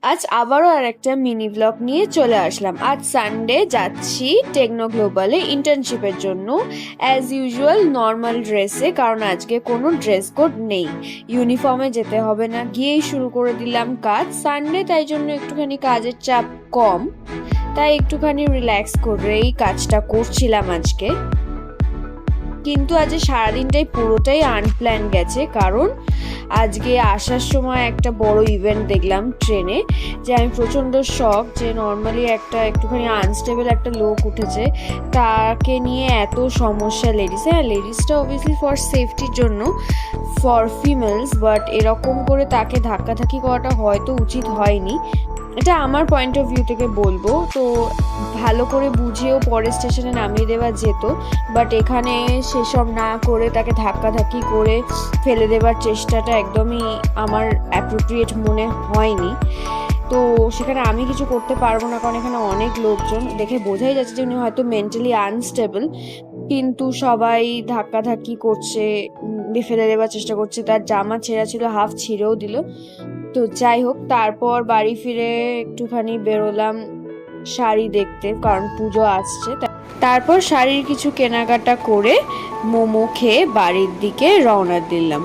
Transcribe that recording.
আজ আবারও আর একটা মিনি ব্লগ নিয়ে চলে আসলাম। আজ সানডে, যাচ্ছি টেকনো গ্লোবালে ইন্টার্নশিপের জন্য। অ্যাজ ইউজুয়াল নর্মাল ড্রেসে, কারণ আজকে কোনো ড্রেস কোড নেই, ইউনিফর্মে যেতে হবে না। গিয়েই শুরু করে দিলাম কাজ। সানডে তাই জন্য একটুখানি কাজের চাপ কম, তাই একটুখানি রিল্যাক্স করেই কাজটা করছিলাম আজকে। কিন্তু আজ সারাদিনটাই পুরোটাই আনপ্ল্যান গেছে, কারণ আজকে আসার সময় একটা বড় ইভেন্ট দেখলাম ট্রেনে, যে আমি প্রচণ্ড শক যে নর্মালি একটা একটুখানি আনস্টেবল একটা লোক উঠেছে, তাকে নিয়ে এত সমস্যা লেডিস। হ্যাঁ, লেডিসটা অবভিয়াসলি ফর সেফটির জন্য, ফর ফিমেলস, বাট এরকম করে তাকে ধাক্কাধাক্কি করাটা হয়তো উচিত হয়নি। এটা আমার পয়েন্ট অফ ভিউ থেকে বলবো। তো ভালো করে বুঝিয়েও পরে স্টেশনে নামিয়ে দেওয়া যেত, বাট এখানে সেসব না করে তাকে ধাক্কাধাক্কি করে ফেলে দেওয়ার চেষ্টাটা একদমই আমার অ্যাপ্রোপ্রিয়েট মনে হয়নি। তো সেখানে আমি কিছু করতে পারবো না, কারণ এখানে অনেক লোকজন, দেখে বোঝাই যাচ্ছে যে উনি হয়তো মেন্টালি আনস্টেবল, কিন্তু সবাই ধাক্কাধাক্কি করছে, ফেলে দেওয়ার চেষ্টা করছে। তার জামা ছেঁড়া ছিল, হাফ ছিঁড়েও দিল। তো যাই হোক, তারপর বাড়ি ফিরে একটুখানি বেরোলাম শাড়ি দেখতে, কারণ পুজো আসছে। তারপর শাড়ির কিছু কেনাকাটা করে মোমো খেয়ে বাড়ির দিকে রওনা দিলাম।